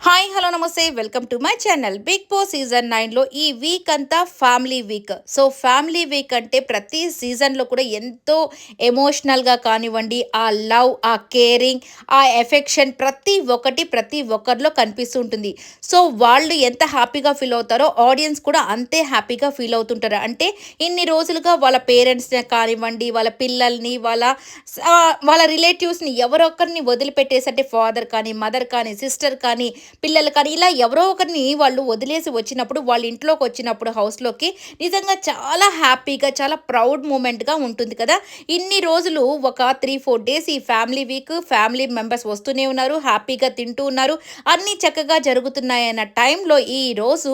Hi hello namaste welcome to my channel. Big Boss season 9లో ఈ week అంతా family week. So family week అంటే ప్రతి సీజన్లో కూడా ఎంతో ఎమోషనల్గా కానివ్వండి, ఆ లవ్, ఆ కేరింగ్, ఆ ఎఫెక్షన్ ప్రతి ఒక్కరిలో కనిపిస్తూ ఉంటుంది. సో వాళ్ళు ఎంత హ్యాపీగా ఫీల్ అవుతారో ఆడియన్స్ కూడా అంతే హ్యాపీగా ఫీల్ అవుతుంటారు. అంటే ఇన్ని రోజులుగా వాళ్ళ పేరెంట్స్ని కానివ్వండి, వాళ్ళ పిల్లల్ని, వాళ్ళ రిలేటివ్స్ని ఎవరొక్కరిని వదిలిపెట్టేసి, అంటే ఫాదర్ కానీ, మదర్ కానీ, సిస్టర్ కానీ, పిల్లలు కానీ ఇలా ఎవరో ఒకరిని వాళ్ళు వదిలేసి వచ్చినప్పుడు, వాళ్ళ ఇంట్లోకి వచ్చినప్పుడు హౌస్లోకి నిజంగా చాలా హ్యాపీగా, చాలా ప్రౌడ్ మూమెంట్గా ఉంటుంది కదా. ఇన్ని రోజులు ఒక 3-4 డేస్ ఈ ఫ్యామిలీ వీక్, ఫ్యామిలీ మెంబర్స్ వస్తూనే ఉన్నారు, హ్యాపీగా తింటూ ఉన్నారు, అన్నీ చక్కగా జరుగుతున్నాయన్న టైంలో ఈరోజు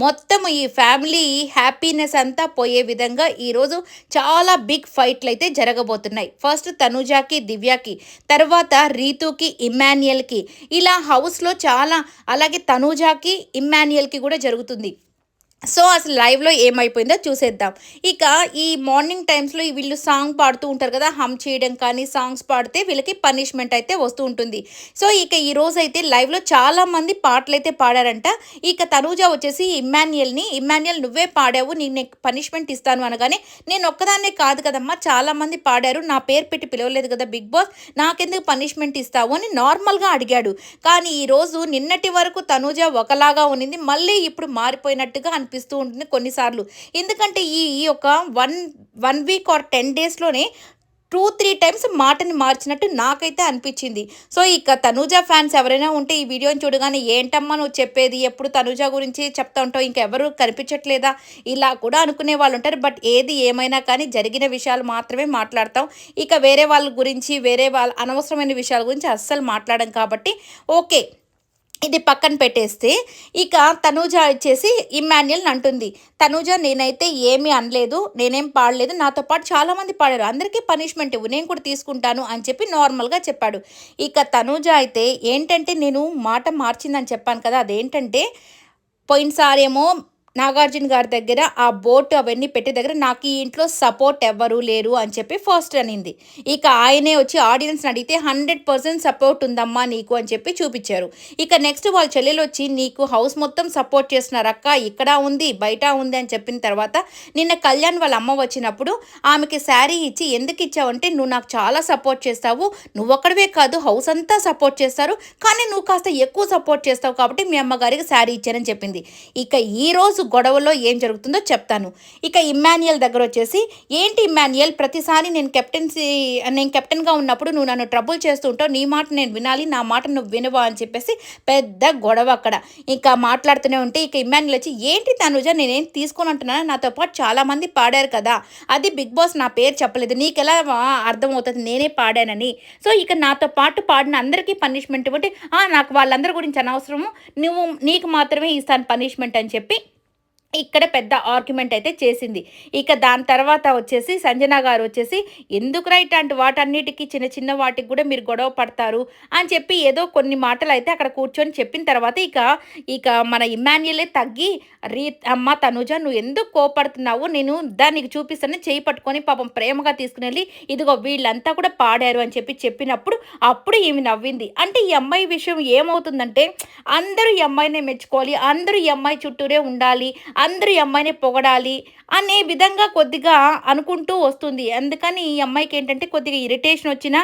మొత్తం ఈ ఫ్యామిలీ హ్యాపీనెస్ అంతా పోయే విధంగా ఈరోజు చాలా బిగ్ ఫైట్లు అయితే జరగబోతున్నాయి. ఫస్ట్ తనుజాకి, దివ్యాకి, తర్వాత రీతుకి, ఇమ్మాన్యుయల్కి, ఇలా హౌస్లో చాలా, అలాగే తనూజాకి, ఇమ్మాన్యుయల్‌కి కూడా జరుగుతుంది. సో, అసలు లైవ్‌లో ఏమైపోయిందో చూసేద్దాం. ఇక ఈ మార్నింగ్ టైమ్స్‌లో వీళ్ళు సాంగ్ పాడుతూ ఉంటారు కదా! హమ్ చేయడం కానీ, సాంగ్స్ పాడితే వీళ్ళకి పనిష్మెంట్ అయితే వస్తూ ఉంటుంది. సో, ఇక ఈరోజైతే లైవ్‌లో చాలామంది పాటలైతే పాడారంట. ఇక తనూజ వచ్చేసి ఇమ్మాన్యుయల్ నువ్వే పాడావు, నేను నీకు పనిష్మెంట్ ఇస్తాను అనగానే, నేను ఒక్కదాన్నే కాదు కదమ్మా, చాలామంది పాడారు, నా పేరు పెట్టి పిలవలేదు కదా బిగ్ బాస్, నాకెందుకు పనిష్మెంట్ ఇస్తావు అని నార్మల్‌గా అడిగాడు. కానీ ఈరోజు నిన్నటి వరకు తనూజ ఒకలాగా ఉన్నింది, మళ్ళీ ఇప్పుడు మారిపోయినట్టుగా అనిపిస్తూ ఉంటుంది కొన్నిసార్లు. ఎందుకంటే ఈ ఈ ఒక 1 వీక్ ఆర్ 10 డేస్‌లోనే 2-3 టైమ్స్ మాటని మార్చినట్టు నాకైతే అనిపించింది. సో, ఇక తనూజ ఫ్యాన్స్ ఎవరైనా ఉంటే ఈ వీడియోని చూడగానే, ఏంటమ్మా నువ్వు చెప్పేది, ఎప్పుడు తనూజ గురించి చెప్తా ఉంటావు, ఇంకెవరు కనిపించట్లేదా, ఇలా కూడా అనుకునే వాళ్ళు ఉంటారు. బట్ ఏది ఏమైనా కానీ జరిగిన విషయాలు మాత్రమే మాట్లాడతాం. ఇక వేరే వాళ్ళ గురించి, వేరే వాళ్ళ అనవసరమైన విషయాల గురించి అస్సలు మాట్లాడం కాబట్టి ఓకే, ఇది పక్కన పెట్టేస్తే, ఇక తనూజ వచ్చేసి ఇమ్మాన్యుయల్‌ని అంటుంది. తనూజ, నేనైతే ఏమీ అనలేదు, నేనేం పాడలేదు, నాతో పాటు చాలామంది పాడారు, అందరికీ పనిష్మెంట్ ఇవ్వు, నేను కూడా తీసుకుంటాను అని చెప్పి నార్మల్‌గా చెప్పాడు. ఇక తనూజ అయితే ఏంటంటే, నేను మాట మార్చిందని చెప్పాను కదా, అదేంటంటే పోయినసారేమో నాగార్జున గారి దగ్గర ఆ బోట్ అవన్నీ పెట్టే దగ్గర నాకు ఈ ఇంట్లో సపోర్ట్ ఎవ్వరూ లేరు అని చెప్పి ఫస్ట్ అనింది. ఇక ఆయనే వచ్చి ఆడియన్స్ని అడిగితే 100% సపోర్ట్ ఉందమ్మా నీకు అని చెప్పి చూపించారు. ఇక నెక్స్ట్ వాళ్ళ చెల్లెలు వచ్చి, నీకు హౌస్ మొత్తం సపోర్ట్ చేస్తున్నారు అక్క, ఇక్కడ ఉంది బయట ఉంది అని చెప్పిన తర్వాత, నిన్న కళ్యాణ్ వాళ్ళ అమ్మ వచ్చినప్పుడు ఆమెకి శారీ ఇచ్చి, ఎందుకు ఇచ్చావంటే, నువ్వు నాకు చాలా సపోర్ట్ చేస్తావు, నువ్వు ఒక్కడివే కాదు హౌస్ అంతా సపోర్ట్ చేస్తారు, కానీ నువ్వు కాస్త ఎక్కువ సపోర్ట్ చేస్తావు కాబట్టి మీ అమ్మగారికి శారీ ఇచ్చానని చెప్పింది. ఇక ఈరోజు గొడవలో ఏం జరుగుతుందో చెప్తాను. ఇక ఇమ్మాన్యుయల్ దగ్గర వచ్చేసి, ఏంటి ఇమ్మాన్యుయల్, ప్రతిసారి నేను కెప్టెన్గా ఉన్నప్పుడు నువ్వు నన్ను ట్రబుల్ చేస్తూ ఉంటావు, నీ మాట నేను వినాలి, నా మాట నువ్వు వినవా అని చెప్పేసి పెద్ద గొడవ అక్కడ. ఇంకా మాట్లాడుతూనే ఉంటే ఇక ఇమ్మాన్యుయల్ వచ్చి, ఏంటి తనుజ, నేనేం తీసుకొని అంటున్నాను, నాతో పాటు చాలామంది పాడారు కదా, అది బిగ్ బాస్ నా పేరు చెప్పలేదు, నీకెలా అర్థమవుతుంది నేనే పాడానని, సో ఇక నాతో పాటు పాడిన అందరికీ పనిష్మెంట్ ఇవ్వండి, నాకు వాళ్ళందరి గురించి అనవసరము, నీకు మాత్రమే ఇస్తాను పనిష్మెంట్ అని చెప్పి ఇక్కడ పెద్ద ఆర్గ్యుమెంట్ అయితే చేసింది. ఇక దాని తర్వాత వచ్చేసి సంజన గారు వచ్చేసి, ఎందుకురా ఇట్లాంటి వాటన్నిటికీ, చిన్న చిన్న వాటికి కూడా మీరు గొడవ పడతారు అని చెప్పి ఏదో కొన్ని మాటలు అయితే అక్కడ కూర్చొని చెప్పిన తర్వాత ఇక మన ఇమ్మాన్యుయలే తగ్గి, అమ్మ తనుజ నువ్వు ఎందుకు కోపడుతున్నావు, నేను దానికి చూపిస్తాను చేయి పట్టుకొని పాపం ప్రేమగా తీసుకుని వెళ్ళి, ఇదిగో వీళ్ళంతా కూడా పాడారు అని చెప్పినప్పుడు అప్పుడు ఈమె నవ్వింది. అంటే ఈ అమ్మాయి విషయం ఏమవుతుందంటే, అందరూ ఈ అమ్మాయినే మెచ్చుకోవాలి, అందరూ ఈ అమ్మాయి చుట్టూరే ఉండాలి, అందరూ ఈ అమ్మాయిని పొగడాలి అనే విధంగా కొద్దిగా అనుకుంటూ వస్తుంది. అందుకని ఈ అమ్మాయికి ఏంటంటే, కొద్దిగా ఇరిటేషన్ వచ్చినా,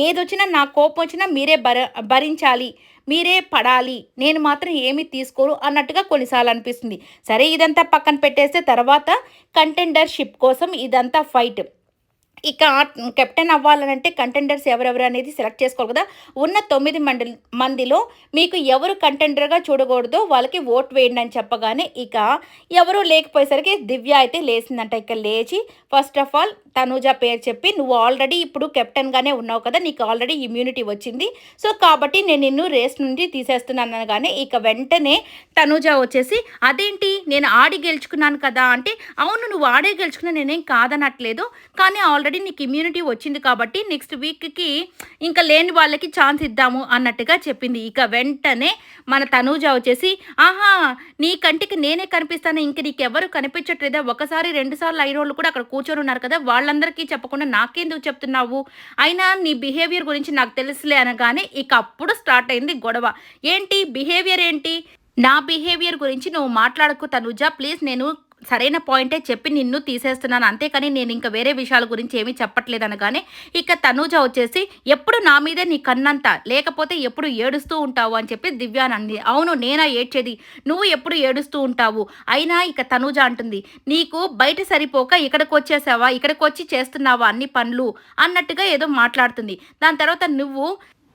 ఏదొచ్చినా, నా కోపం వచ్చినా మీరే భరించాలి, మీరే పడాలి, నేను మాత్రం ఏమీ తీసుకోరు అన్నట్టుగా కొన్నిసార్లు అనిపిస్తుంది. సరే, ఇదంతా పక్కన పెట్టేస్తే తర్వాత కంటెండర్షిప్ కోసం ఇదంతా ఫైట్. ఇక కెప్టెన్ అవ్వాలనంటే కంటెండర్స్ ఎవరెవరు అనేది సెలెక్ట్ చేసుకోవాలి కదా. ఉన్న 9 మందిలో మీకు ఎవరు కంటెండర్గా చూడకూడదో వాళ్ళకి ఓట్ వేయండి అని చెప్పగానే, ఇక ఎవరూ లేకపోయేసరికి దివ్య అయితే లేచిందంట. ఇక లేచి ఫస్ట్ ఆఫ్ ఆల్ తనూజ పేరు చెప్పి, నువ్వు ఆల్రెడీ ఇప్పుడు కెప్టెన్గానే ఉన్నావు కదా, నీకు ఆల్రెడీ ఇమ్యూనిటీ వచ్చింది, సో కాబట్టి నేను నిన్ను రేస్ నుండి తీసేస్తున్నాను అనగానే, ఇక వెంటనే తనూజ వచ్చేసి, అదేంటి నేను ఆడి గెలుచుకున్నాను కదా అంటే, అవును నువ్వు ఆడే గెలుచుకున్నా, నేనేం కాదనట్లేదు, కానీ ఆల్రెడీ ఆల్రెడీ నీకు ఇమ్యూనిటీ వచ్చింది కాబట్టి నెక్స్ట్ వీక్‌కి ఇంకా లేని వాళ్ళకి ఛాన్స్ ఇద్దాము అన్నట్టుగా చెప్పింది. ఇక వెంటనే మన తనూజ వచ్చేసి, "ఆహా! నీ కంటికి నేనే కనిపిస్తాను. ఇంక నీకెవ్వరు కనిపించట్లేదా? ఒకసారి, 2 సార్లు అయినోళ్ళు కూడా అక్కడ కూర్చొనున్నారు కదా! వాళ్ళందరికీ చెప్పకుండా నాకెందుకు చెప్తున్నావు? అయినా నీ బిహేవియర్ గురించి నాకు తెలుసులే" అనగానే ఇక అప్పుడు స్టార్ట్ అయింది గొడవ. ఏంటి బిహేవియర్ ఏంటి? నా బిహేవియర్ గురించి నువ్వు మాట్లాడకు తనుజ ప్లీజ్. నేను సరైన పాయింటే చెప్పి నిన్ను తీసేస్తున్నాను. అంతేకాని నేనింక వేరే విషయాల గురించి ఏమీ చెప్పట్లేదనగానే, ఇక తనూజ వచ్చేసి, "ఎప్పుడు నా మీదే నీ కన్నంత, లేకపోతే ఎప్పుడు ఏడుస్తూ ఉంటావు" అని చెప్పి దివ్యానంది. "అవును నేనా ఏడ్చేది, నువ్వు ఎప్పుడు ఏడుస్తూ ఉంటావు." అయినా ఇక తనూజ అంటుంది, "నీకు బయట సరిపోక ఇక్కడికొచ్చేసావా? ఇక్కడికొచ్చి చేస్తున్నావా అన్ని పనులు?" అన్నట్టుగా ఏదో మాట్లాడుతుంది. దాని తర్వాత నువ్వు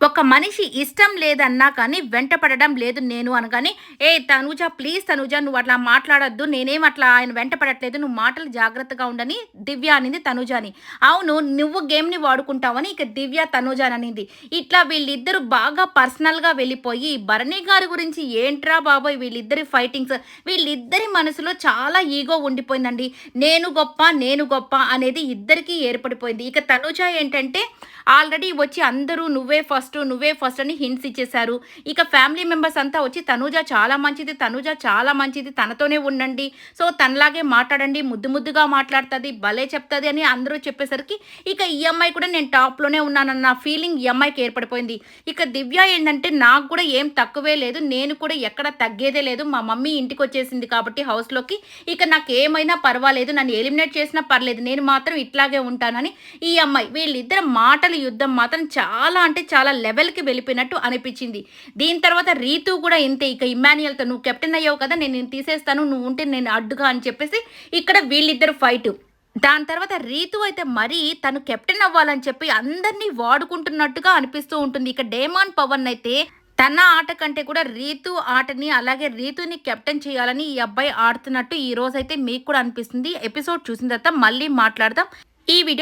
ఒక మనిషి ఇష్టం లేదన్నా కానీ వెంట పడడం లేదు నేను అనగానే, "ఏ తనూజ ప్లీజ్ తనూజ నువ్వు అట్లా మాట్లాడొద్దు. నేనేం అట్లా ఆయన వెంట పడట్లేదు. నువ్వు మాటలు జాగ్రత్తగా ఉండని" దివ్య అనింది తనూజని. "అవును నువ్వు గేమ్‌ని వాడుకుంటావని" ఇక దివ్య తనూజననింది. ఇట్లా వీళ్ళిద్దరూ బాగా పర్సనల్‌గా వెళ్ళిపోయి, భరణి గారి గురించి ఏంట్రా బాబోయ్ వీళ్ళిద్దరి ఫైటింగ్స్. వీళ్ళిద్దరి మనసులో చాలా ఈగో ఉండిపోయిందండి. నేను గొప్ప, నేను గొప్ప అనేది ఇద్దరికీ ఏర్పడిపోయింది. ఇక తనూజ ఏంటంటే ఆల్రెడీ వచ్చి అందరూ నువ్వే ఫస్ట్, నువ్వే ఫస్ట్ అని హింట్స్ ఇచ్చేశారు. ఇక ఫ్యామిలీ మెంబర్స్ అంతా వచ్చి తనూజ చాలా మంచిది, తనూజ చాలా మంచిది, తనతోనే ఉండండి. సో తనలాగే మాట్లాడండి, ముద్దు ముద్దుగా మాట్లాడుతది, భలే చెప్తది అని అందరూ చెప్పేసరికి ఇక ఈ అమ్మాయి కూడా నేను టాప్‌లోనే ఉన్నానన్న ఫీలింగ్ ఈ అమ్మాయికి ఏర్పడిపోయింది. ఇక దివ్య ఏంటంటే నాకు కూడా ఏం తక్కువే లేదు. నేను కూడా ఎక్కడ తగ్గేదే లేదు. మా మమ్మీ ఇంటికొచ్చేసింది కాబట్టి హౌస్‌లోకి ఇక నాకేమైనా పర్వాలేదు. నన్ను ఎలిమినేట్ చేసినా పర్లేదు. నేను మాత్రం ఇట్లాగే ఉంటానని ఈ అమ్మాయి. వీళ్ళిద్దరి మాటల యుద్ధం మాత్రం చాలా అంటే చాలా లెవెల్‌కి వెళ్ళిపోయినట్టు అనిపించింది. దీని తర్వాత రీతు కూడా ఇంతే. ఇక ఇమ్మాన్యుయల్‌తో "నువ్వు కెప్టెన్ అయ్యావు కదా! నేను నిన్ను తీసేస్తాను. నువ్వు ఉంటే నేను అడ్డుగా" అని చెప్పేసి ఇక్కడ వీళ్ళిద్దరు ఫైటు. దాని తర్వాత రీతు అయితే మరీ తను కెప్టెన్ అవ్వాలని చెప్పి అందరినీ వాడుకుంటున్నట్టుగా అనిపిస్తూ ఉంటుంది. ఇక డేమాన్ పవన్ అయితే తన ఆట కంటే కూడా రీతు ఆటని అలాగే రీతుని కెప్టెన్ చేయాలని ఈ అబ్బాయి ఆడుతున్నట్టు ఈ రోజైతే మీకు కూడా అనిపిస్తుంది. ఎపిసోడ్ చూసిన తర్వాత మళ్ళీ మాట్లాడదాం. ఈ వీడియో